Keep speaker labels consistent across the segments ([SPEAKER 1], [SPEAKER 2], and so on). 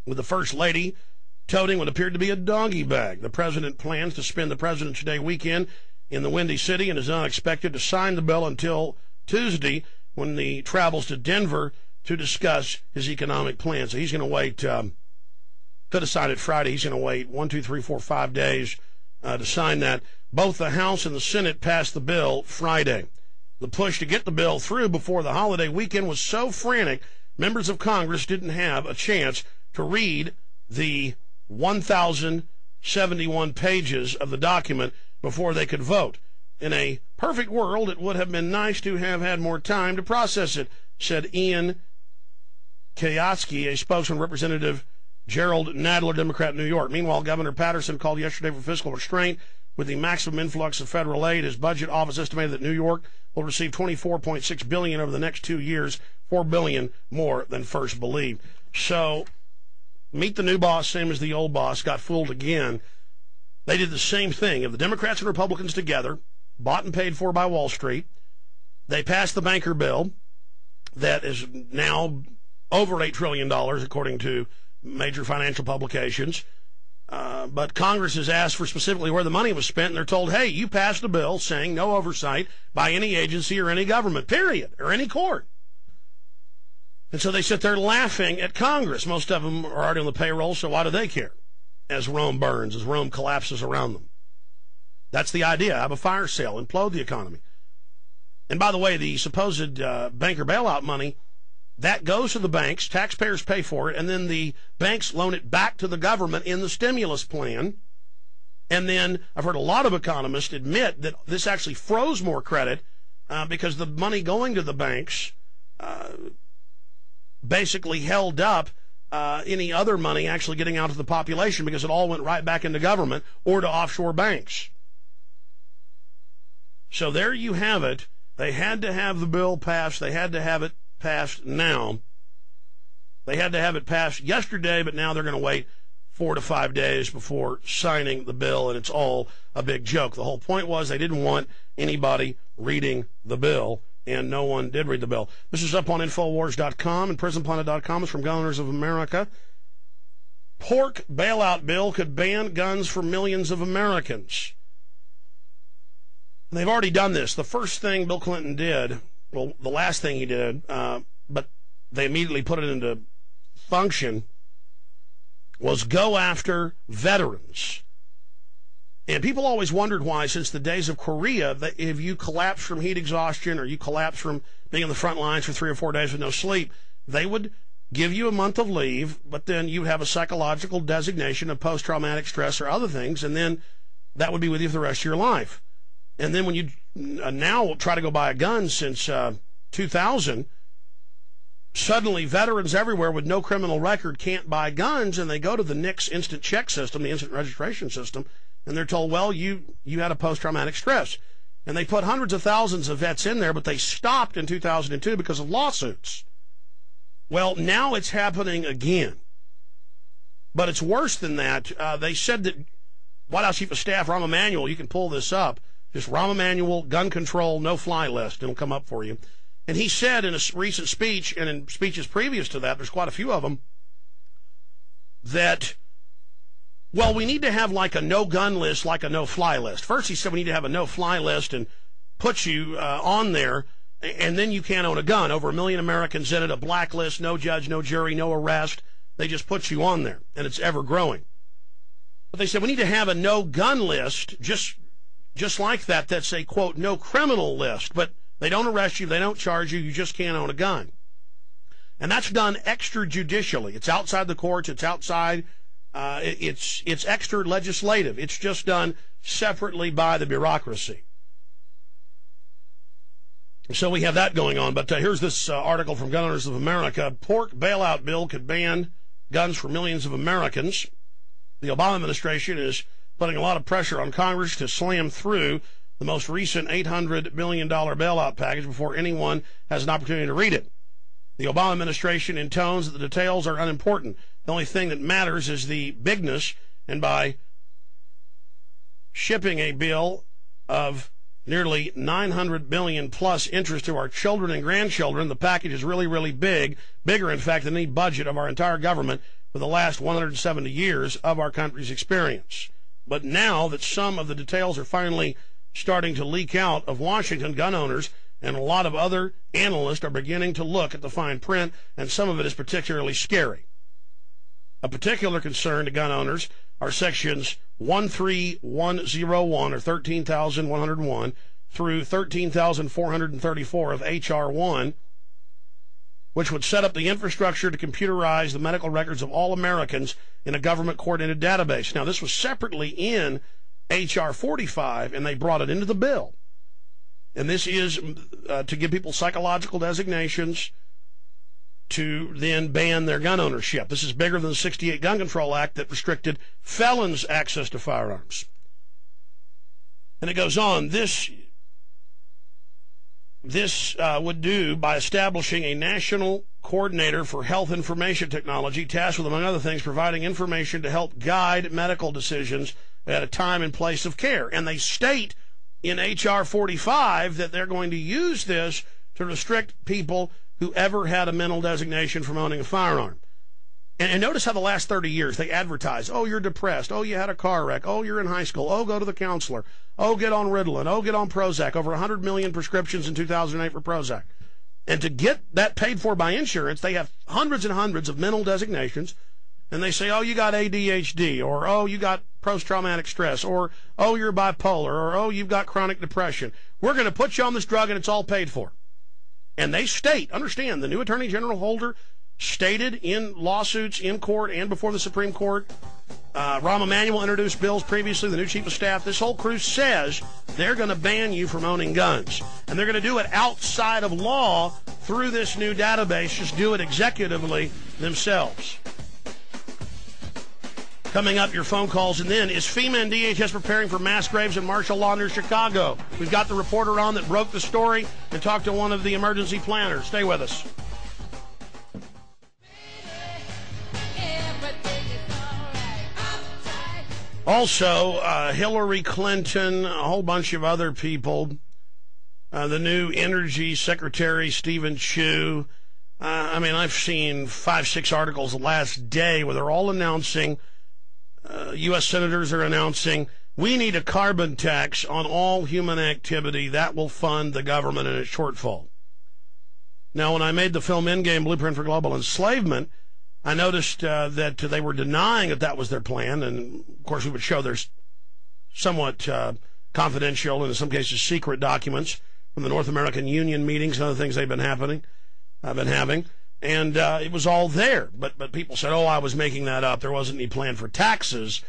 [SPEAKER 1] with the First Lady toting what appeared to be a doggy bag. The president plans to spend the President's Day weekend in the Windy City and is not expected to sign the bill until Tuesday when he travels to Denver to discuss his economic plan. So he's going to wait, could have signed it Friday. He's going to wait 5 days to sign that. Both the House and the Senate passed the bill Friday. The push to get the bill through before the holiday weekend was so frantic, members of Congress didn't have a chance to read the 1,071 pages of the document before they could vote. In a perfect world, it would have been nice to have had more time to process it, said Ian Kioski, a spokesman, Representative Gerald Nadler, Democrat, New York. Meanwhile, Governor Patterson called yesterday for fiscal restraint with the maximum influx of federal aid. His budget office estimated that New York will receive $24.6 billion over the next 2 years, $4 billion more than first believed. So, meet the new boss, same as the old boss, got fooled again. They did the same thing. If the Democrats and Republicans together, bought and paid for by Wall Street, they passed the banker bill that is now over $8 trillion, according to major financial publications. But Congress has asked for specifically where the money was spent, and they're told, hey, you passed a bill saying no oversight by any agency or any government, period, or any court. And so they sit there laughing at Congress. Most of them are already on the payroll, so why do they care? As Rome burns, as Rome collapses around them. That's the idea. Have a fire sale, implode the economy. And by the way, the supposed banker bailout money, that goes to the banks, taxpayers pay for it, and then the banks loan it back to the government in the stimulus plan. And then I've heard a lot of economists admit that this actually froze more credit because the money going to the banks basically held up any other money actually getting out to the population because it all went right back into government or to offshore banks. So there you have it. They had to have the bill passed. They had to have it passed now. They had to have it passed yesterday, but now they're going to wait 4 to 5 days before signing the bill, and it's all a big joke. The whole point was they didn't want anybody reading the bill, and no one did read the bill. This is up on Infowars.com and PrisonPlanet.com. It's from Gun Owners of America. Pork bailout bill could ban guns for millions of Americans. They've already done this. The first thing Bill Clinton did, well, the last thing he did, but they immediately put it into function, was go after veterans. And people always wondered why, since the days of Korea, that if you collapse from heat exhaustion or you collapse from being on the front lines for 3 or 4 days with no sleep, they would give you a month of leave, but then you have a psychological designation of post-traumatic stress or other things, and then that would be with you for the rest of your life. And then when you now try to go buy a gun since 2000, suddenly veterans everywhere with no criminal record can't buy guns, and they go to the NICS instant check system, the instant registration system, and they're told, well, you had a post-traumatic stress. And they put hundreds of thousands of vets in there, but they stopped in 2002 because of lawsuits. Well, now it's happening again. But it's worse than that. They said that White House Chief of Staff Rahm Emanuel, you can pull this up, just Rahm Emanuel, gun control, no-fly list. It'll come up for you. And he said in a recent speech, and in speeches previous to that, there's quite a few of them, that, well, we need to have like a no-gun list, like a no-fly list. First, he said we need to have a no-fly list and put you on there, and then you can't own a gun. Over 1 million Americans in it, a blacklist, no judge, no jury, no arrest. They just put you on there, and it's ever-growing. But they said we need to have a no-gun list, just like that, that's a, quote, no criminal list, but they don't arrest you, they don't charge you, you just can't own a gun. And that's done extrajudicially. It's outside the courts, it's outside, it's extra legislative. It's just done separately by the bureaucracy. So we have that going on. But here's this article from Gun Owners of America. Pork bailout bill could ban guns for millions of Americans. The Obama administration is putting a lot of pressure on Congress to slam through the most recent $800 billion bailout package before anyone has an opportunity to read it. The Obama administration intones that the details are unimportant. The only thing that matters is the bigness, and by shipping a bill of nearly $900 billion plus interest to our children and grandchildren, the package is really, really big, bigger, in fact, than any budget of our entire government, for the last 170 years of our country's experience. But now that some of the details are finally starting to leak out of Washington, gun owners and a lot of other analysts are beginning to look at the fine print, and some of it is particularly scary. A particular concern to gun owners are sections 13101 or 13,101 through 13,434 of H.R. 1, which would set up the infrastructure to computerize the medical records of all Americans in a government-coordinated database. Now, this was separately in H.R. 45, and they brought it into the bill. And this is to give people psychological designations to then ban their gun ownership. This is bigger than the 68 Gun Control Act that restricted felons' access to firearms. And it goes on, this would do by establishing a national coordinator for health information technology tasked with, among other things, providing information to help guide medical decisions at a time and place of care. And they state in H.R. 45 that they're going to use this to restrict people who ever had a mental designation from owning a firearm. And notice how the last 30 years they advertise, oh, you're depressed, oh, you had a car wreck, oh, you're in high school, oh, go to the counselor, oh, get on Ritalin, oh, get on Prozac. Over 100 million prescriptions in 2008 for Prozac. And to get that paid for by insurance, they have hundreds and hundreds of mental designations, and they say, oh, you got ADHD, or oh, you got post-traumatic stress, or oh, you're bipolar, or oh, you've got chronic depression. We're going to put you on this drug, and it's all paid for. And they state, understand, the new Attorney General Holder stated in lawsuits in court and before the Supreme Court. Rahm Emanuel introduced bills previously, the new Chief of Staff. This whole crew says they're going to ban you from owning guns. And they're going to do it outside of law through this new database, just do it executively themselves. Coming up, your phone calls, and then, is FEMA and DHS preparing for mass graves and martial law near Chicago? We've got the reporter on that broke the story and talked to one of the emergency planners. Stay with us. Also, Hillary Clinton, a whole bunch of other people, the new Energy Secretary, Stephen Chu. I've seen 5-6 articles the last day where they're all announcing, U.S. senators are announcing, we need a carbon tax on all human activity that will fund the government and its shortfall. Now, when I made the film Endgame Blueprint for Global Enslavement, I noticed that they were denying that was their plan, and of course we would show there's somewhat confidential and in some cases secret documents from the North American Union meetings and other things they've been having, and it was all there. But people said, oh, I was making that up. There wasn't any plan for taxes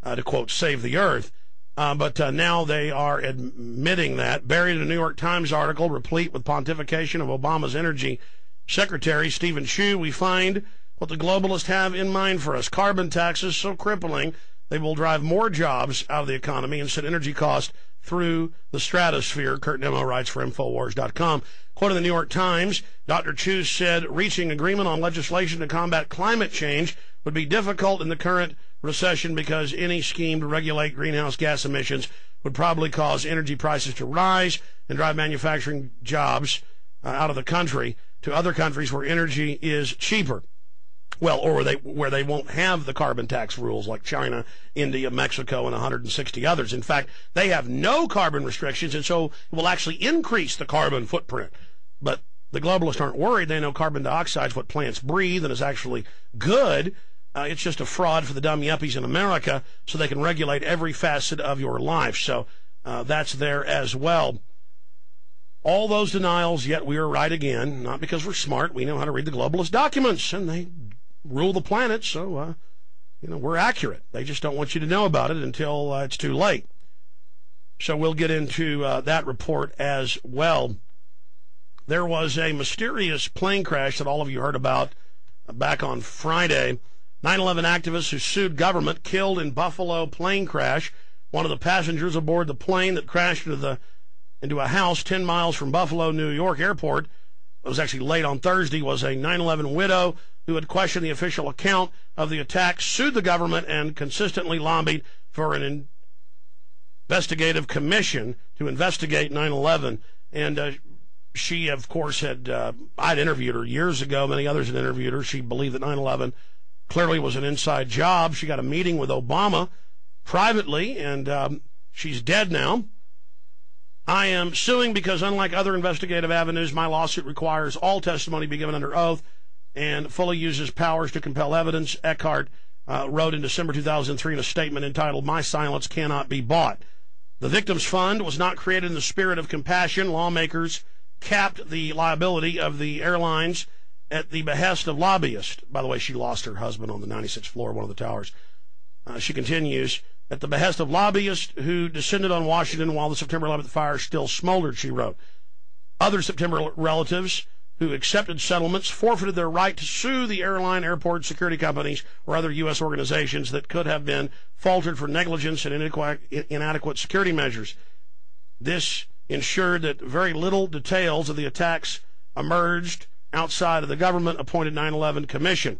[SPEAKER 1] to, quote, save the earth. But now they are admitting that. Buried in a New York Times article replete with pontification of Obama's energy secretary, Stephen Chu, we find what the globalists have in mind for us. Carbon taxes so crippling they will drive more jobs out of the economy and send energy costs through the stratosphere. Kurt Nemo writes for Infowars.com. Quoting the New York Times, Dr. Chu said reaching agreement on legislation to combat climate change would be difficult in the current recession because any scheme to regulate greenhouse gas emissions would probably cause energy prices to rise and drive manufacturing jobs out of the country to other countries where energy is cheaper. Well, or where they won't have the carbon tax rules like China, India, Mexico, and 160 others. In fact, they have no carbon restrictions, and so it will actually increase the carbon footprint. But the globalists aren't worried. They know carbon dioxide is what plants breathe and is actually good. It's just a fraud for the dumb yuppies in America so they can regulate every facet of your life. So that's there as well. All those denials, yet we are right again. Not because we're smart. We know how to read the globalist documents, and they rule the planet, so we're accurate. They just don't want you to know about it until it's too late. So we'll get into that report as well. There was a mysterious plane crash that all of you heard about back on Friday. 9/11 activists who sued government killed in Buffalo plane crash. One of the passengers aboard the plane that crashed into a house 10 miles from Buffalo, New York airport, it was actually late on Thursday, was a 9/11 widow who had questioned the official account of the attack, sued the government, and consistently lobbied for an investigative commission to investigate 9/11. And she, of course, I'd interviewed her years ago. Many others had interviewed her. She believed that 9/11 clearly was an inside job. She got a meeting with Obama privately, and she's dead now. I am suing because, unlike other investigative avenues, my lawsuit requires all testimony be given under oath and fully uses powers to compel evidence. Eckhart wrote in December 2003 in a statement entitled, "My silence cannot be bought." The Victims Fund was not created in the spirit of compassion. Lawmakers capped the liability of the airlines at the behest of lobbyists. By the way, she lost her husband on the 96th floor of one of the towers. She continues, at the behest of lobbyists who descended on Washington while the September 11th fire still smoldered, she wrote. Other September relatives who accepted settlements forfeited their right to sue the airline, airport, security companies, or other U.S. organizations that could have been faltered for negligence and inadequate security measures. This ensured that very little details of the attacks emerged outside of the government-appointed 9/11 Commission.